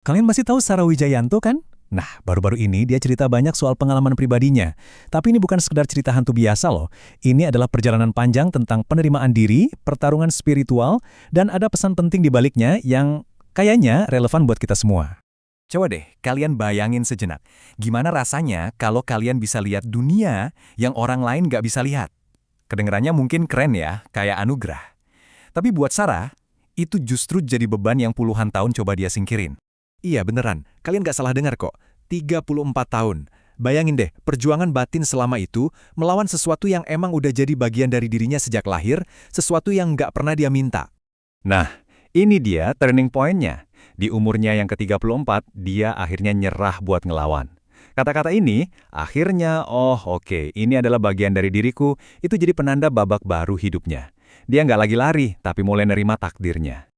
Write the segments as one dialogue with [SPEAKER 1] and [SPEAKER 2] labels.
[SPEAKER 1] Kalian masih tahu Sarah Wijayanto kan? Nah, baru-baru ini dia cerita banyak soal pengalaman pribadinya. Tapi ini bukan sekedar cerita hantu biasa loh. Ini adalah perjalanan panjang tentang penerimaan diri, pertarungan spiritual, dan ada pesan penting di baliknya yang kayaknya relevan buat kita semua. Coba deh, kalian bayangin sejenak. Gimana rasanya kalau kalian bisa lihat dunia yang orang lain nggak bisa lihat? Kedengarannya mungkin keren ya, kayak anugerah. Tapi buat Sarah, itu justru jadi beban yang puluhan tahun coba dia singkirin. Iya beneran, kalian gak salah dengar kok. 34 tahun. Bayangin deh, perjuangan batin selama itu melawan sesuatu yang emang udah jadi bagian dari dirinya sejak lahir, sesuatu yang gak pernah dia minta. Nah, ini dia turning point-nya. Di umurnya yang ke-34, dia akhirnya nyerah buat ngelawan. Kata-kata ini, akhirnya, oh oke, ini adalah bagian dari diriku, itu jadi penanda babak baru hidupnya. Dia nggak lagi lari, tapi mulai nerima takdirnya.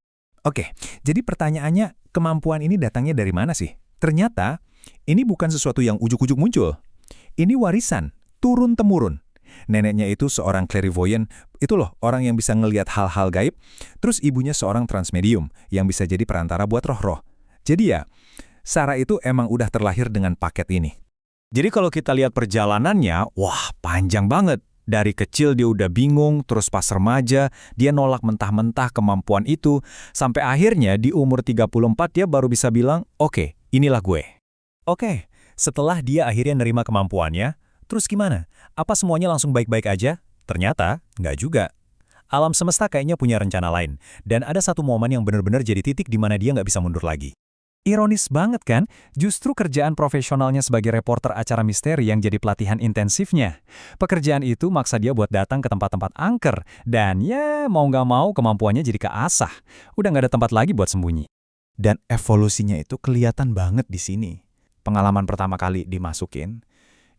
[SPEAKER 1] Oke, jadi pertanyaannya, kemampuan ini datangnya dari mana sih? Ternyata, ini bukan sesuatu yang ujuk-ujuk muncul. Ini warisan, turun-temurun. Neneknya itu seorang clairvoyant, itu loh orang yang bisa ngelihat hal-hal gaib, terus ibunya seorang transmedium, yang bisa jadi perantara buat roh-roh. Jadi ya, Sarah itu emang udah terlahir dengan paket ini. Jadi kalau kita lihat perjalanannya, wah panjang banget. Dari kecil dia udah bingung, terus pas remaja, dia nolak mentah-mentah kemampuan itu, sampai akhirnya di umur 34 dia baru bisa bilang, oke, inilah gue. Oke, setelah dia akhirnya nerima kemampuannya, terus gimana? Apa semuanya langsung baik-baik aja? Ternyata, nggak juga. Alam semesta kayaknya punya rencana lain, dan ada satu momen yang benar-benar jadi titik di mana dia nggak bisa mundur lagi. Ironis banget kan, justru kerjaan profesionalnya sebagai reporter acara misteri yang jadi pelatihan intensifnya. Pekerjaan itu maksa dia buat datang ke tempat-tempat angker, dan ya mau nggak mau kemampuannya jadi keasah. Udah nggak ada tempat lagi buat sembunyi. Dan evolusinya itu kelihatan banget di sini. Pengalaman pertama kali dimasukin,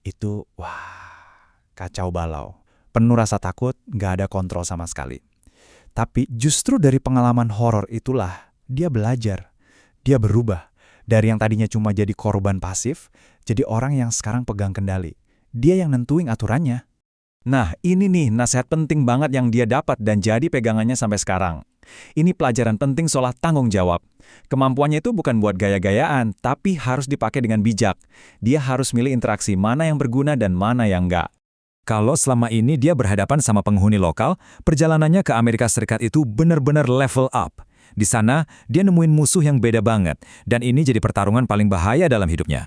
[SPEAKER 1] itu wah kacau balau. Penuh rasa takut, nggak ada kontrol sama sekali. Tapi justru dari pengalaman horor itulah dia belajar. Dia berubah. Dari yang tadinya cuma jadi korban pasif, jadi orang yang sekarang pegang kendali. Dia yang nentuin aturannya. Nah, ini nih nasihat penting banget yang dia dapat dan jadi pegangannya sampai sekarang. Ini pelajaran penting soal tanggung jawab. Kemampuannya itu bukan buat gaya-gayaan, tapi harus dipakai dengan bijak. Dia harus milih interaksi mana yang berguna dan mana yang enggak. Kalau selama ini dia berhadapan sama penghuni lokal, perjalanannya ke Amerika Serikat itu benar-benar level up. Di sana, dia nemuin musuh yang beda banget, dan ini jadi pertarungan paling bahaya dalam hidupnya.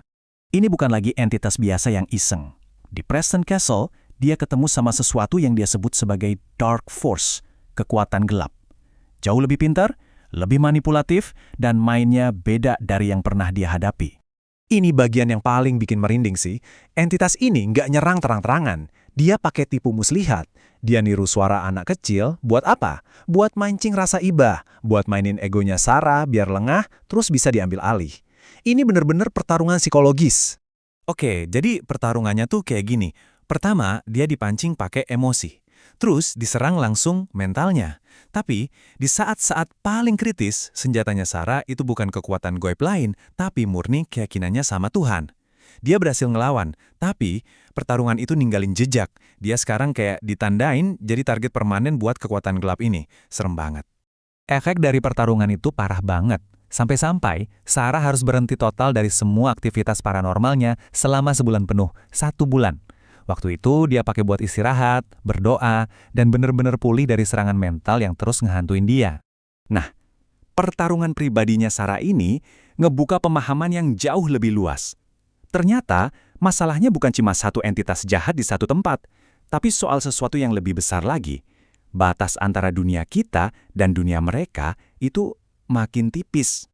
[SPEAKER 1] Ini bukan lagi entitas biasa yang iseng. Di Preston Castle, dia ketemu sama sesuatu yang dia sebut sebagai Dark Force, kekuatan gelap. Jauh lebih pintar, lebih manipulatif, dan mainnya beda dari yang pernah dia hadapi. Ini bagian yang paling bikin merinding sih. Entitas ini nggak nyerang terang-terangan. Dia pakai tipu muslihat. Dia niru suara anak kecil, buat apa? Buat mancing rasa iba, buat mainin egonya Sarah biar lengah, terus bisa diambil alih. Ini bener-bener pertarungan psikologis. Oke, jadi pertarungannya tuh kayak gini. Pertama, dia dipancing pakai emosi. Terus diserang langsung mentalnya. Tapi, di saat-saat paling kritis, senjatanya Sarah itu bukan kekuatan goib lain, tapi murni keyakinannya sama Tuhan. Dia berhasil ngelawan, tapi pertarungan itu ninggalin jejak. Dia sekarang kayak ditandain jadi target permanen buat kekuatan gelap ini. Serem banget. Efek dari pertarungan itu parah banget. Sampai-sampai, Sarah harus berhenti total dari semua aktivitas paranormalnya selama sebulan penuh, 1 bulan. Waktu itu dia pakai buat istirahat, berdoa, dan bener-bener pulih dari serangan mental yang terus ngehantuin dia. Nah, pertarungan pribadinya Sarah ini ngebuka pemahaman yang jauh lebih luas. Ternyata, masalahnya bukan cuma satu entitas jahat di satu tempat, tapi soal sesuatu yang lebih besar lagi. Batas antara dunia kita dan dunia mereka itu makin tipis.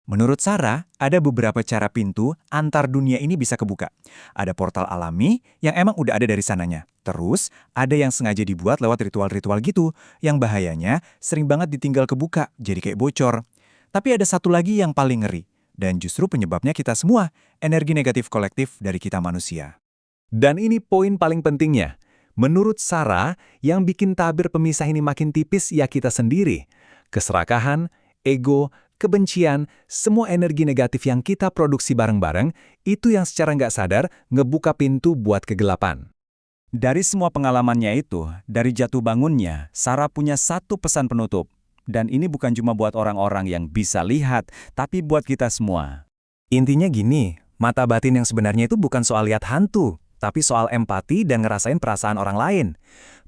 [SPEAKER 1] Menurut Sarah, ada beberapa cara pintu antar dunia ini bisa kebuka. Ada portal alami yang emang udah ada dari sananya. Terus, ada yang sengaja dibuat lewat ritual-ritual gitu, yang bahayanya sering banget ditinggal kebuka, jadi kayak bocor. Tapi ada satu lagi yang paling ngeri. Dan justru penyebabnya kita semua, energi negatif kolektif dari kita manusia. Dan ini poin paling pentingnya. Menurut Sarah, yang bikin tabir pemisah ini makin tipis ya kita sendiri. Keserakahan, ego, kebencian, semua energi negatif yang kita produksi bareng-bareng, itu yang secara nggak sadar ngebuka pintu buat kegelapan. Dari semua pengalamannya itu, dari jatuh bangunnya, Sarah punya satu pesan penutup.
[SPEAKER 2] Dan ini bukan cuma buat orang-orang yang bisa lihat, tapi buat kita semua.
[SPEAKER 1] Intinya gini, mata batin yang sebenarnya itu bukan soal lihat hantu, tapi soal empati dan ngerasain perasaan orang lain.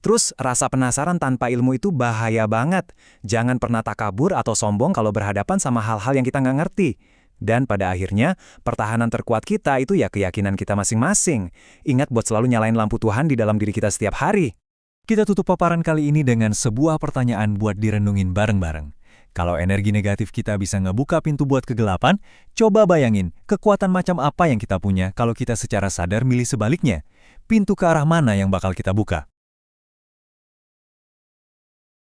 [SPEAKER 1] Terus, rasa penasaran tanpa ilmu itu bahaya banget. Jangan pernah takabur atau sombong kalau berhadapan sama hal-hal yang kita nggak ngerti. Dan pada akhirnya, pertahanan terkuat kita itu ya keyakinan kita masing-masing. Ingat buat selalu nyalain lampu Tuhan di dalam diri kita setiap hari. Kita tutup paparan kali ini dengan sebuah pertanyaan buat direnungin bareng-bareng. Kalau energi negatif kita bisa ngebuka pintu buat kegelapan, coba bayangin kekuatan macam apa yang kita punya kalau kita secara sadar milih sebaliknya. Pintu ke arah mana yang bakal kita buka?